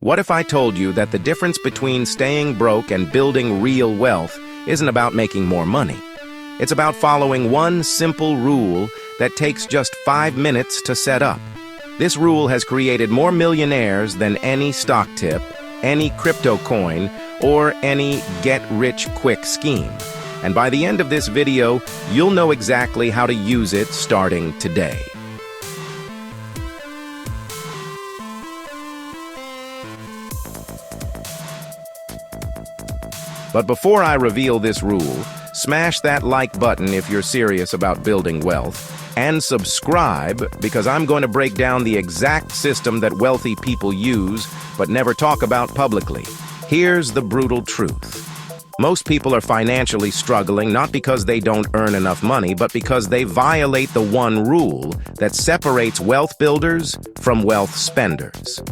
What if I told you that the difference between staying broke and building real wealth isn't about making more money? It's about following one simple rule that takes just 5 minutes to set up. This rule has created more millionaires than any stock tip, any crypto coin, or any get-rich-quick scheme. And by the end of this video, you'll know exactly how to use it starting today. But before I reveal this rule, smash that like button if you're serious about building wealth, and subscribe because I'm going to break down the exact system that wealthy people use but never talk about publicly. Here's the brutal truth. Most people are financially struggling not because they don't earn enough money, but because they violate the one rule that separates wealth builders from wealth spenders.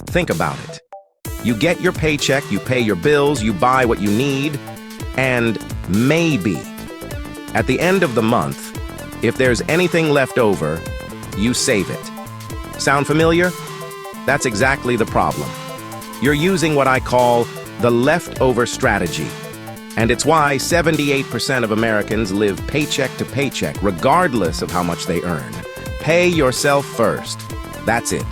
Think about it. You get your paycheck, you pay your bills, you buy what you need, and maybe at the end of the month, if there's anything left over, you save it. Sound familiar? That's exactly the problem. You're using what I call the leftover strategy. And it's why 78% of Americans live paycheck to paycheck, regardless of how much they earn. Pay yourself first. That's it.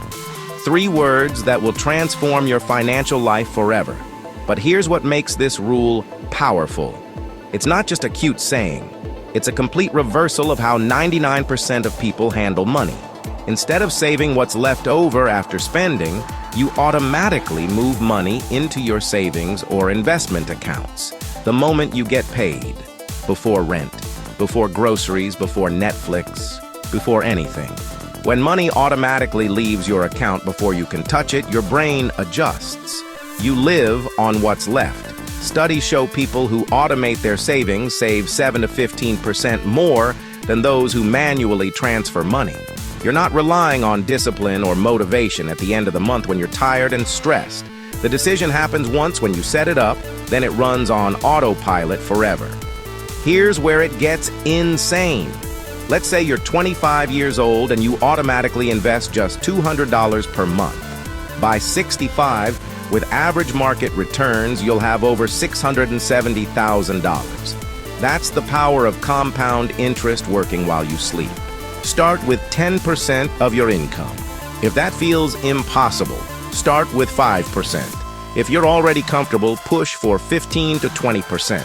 3 words that will transform your financial life forever. But here's what makes this rule powerful. It's not just a cute saying. It's a complete reversal of how 99% of people handle money. Instead of saving what's left over after spending, you automatically move money into your savings or investment accounts the moment you get paid, before rent, before groceries, before Netflix, before anything. When money automatically leaves your account before you can touch it, your brain adjusts. You live on what's left. Studies show people who automate their savings save 7 to 15% more than those who manually transfer money. You're not relying on discipline or motivation at the end of the month when you're tired and stressed. The decision happens once when you set it up, then it runs on autopilot forever. Here's where it gets insane. Let's say you're 25 years old and you automatically invest just $200 per month. By 65, with average market returns, you'll have over $670,000. That's the power of compound interest working while you sleep. Start with 10% of your income. If that feels impossible, start with 5%. If you're already comfortable, push for 15 to 20%.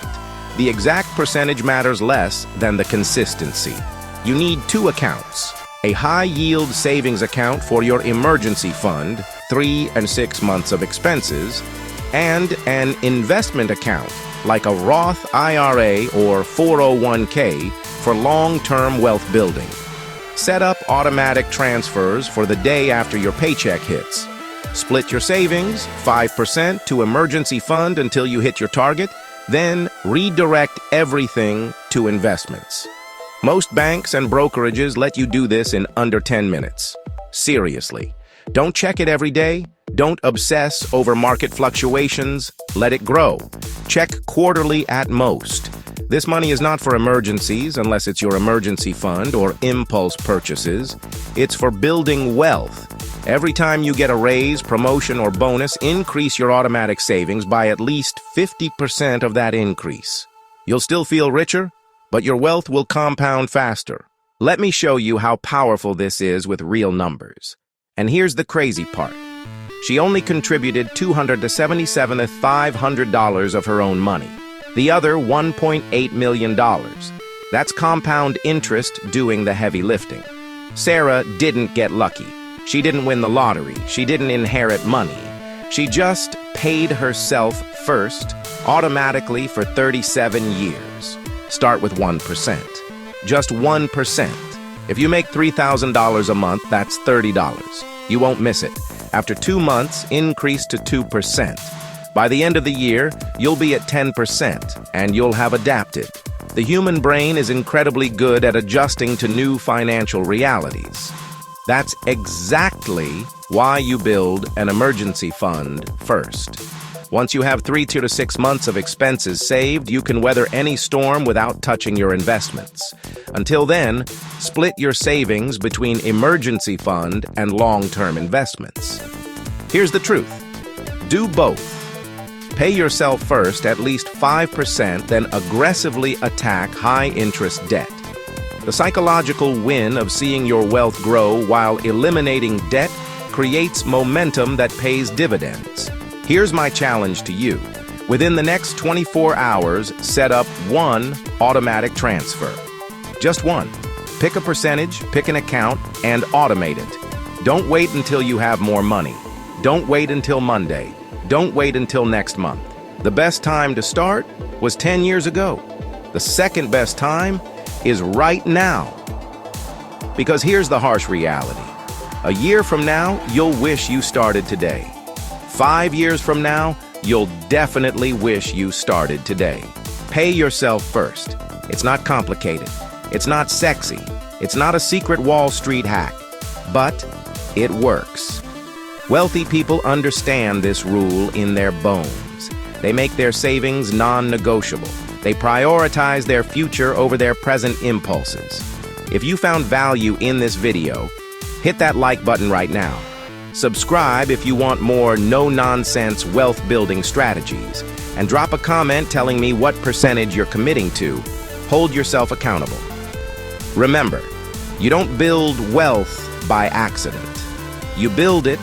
The exact percentage matters less than the consistency. You need 2 accounts. A high-yield savings account for your emergency fund, 3 and 6 months of expenses, and an investment account, like a Roth IRA or 401k, for long-term wealth building. Set up automatic transfers for the day after your paycheck hits. Split your savings, 5% to emergency fund until you hit your target, then redirect everything to investments. Most banks and brokerages let you do this in under 10 minutes. Seriously. Don't check it every day. Don't obsess over market fluctuations. Let it grow. Check quarterly at most. This money is not for emergencies unless it's your emergency fund or impulse purchases. It's for building wealth. Every time you get a raise, promotion, or bonus, increase your automatic savings by at least 50% of that increase. You'll still feel richer, but your wealth will compound faster. Let me show you how powerful this is with real numbers. And here's the crazy part. She only contributed $277,500 of her own money. The other $1.8 million. That's compound interest doing the heavy lifting. Sarah didn't get lucky. She didn't win the lottery. She didn't inherit money. She just paid herself first, automatically for 37 years. Start with 1%. Just 1%. If you make $3,000 a month, that's $30. You won't miss it. After 2 months, increase to 2%. By the end of the year, you'll be at 10%, and you'll have adapted. The human brain is incredibly good at adjusting to new financial realities. That's exactly why you build an emergency fund first. Once you have 3 to 6 months of expenses saved, you can weather any storm without touching your investments. Until then, split your savings between emergency fund and long-term investments. Here's the truth. Do both. Pay yourself first at least 5%, then aggressively attack high-interest debt. The psychological win of seeing your wealth grow while eliminating debt creates momentum that pays dividends. Here's my challenge to you. Within the next 24 hours, set up one automatic transfer. Just one. Pick a percentage, pick an account, and automate it. Don't wait until you have more money. Don't wait until Monday. Don't wait until next month. The best time to start was 10 years ago. The second best time is right now. Because here's the harsh reality. A year from now, you'll wish you started today. 5 years from now, you'll definitely wish you started today. Pay yourself first. It's not complicated. It's not sexy. It's not a secret Wall Street hack. But it works. Wealthy people understand this rule in their bones. They make their savings non-negotiable. They prioritize their future over their present impulses. If you found value in this video, hit that like button right now. Subscribe if you want more no-nonsense wealth-building strategies. And drop a comment telling me what percentage you're committing to. Hold yourself accountable. Remember, you don't build wealth by accident. You build it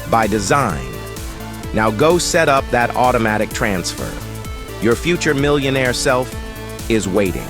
by design. Now go set up that automatic transfer. Your future millionaire self is waiting.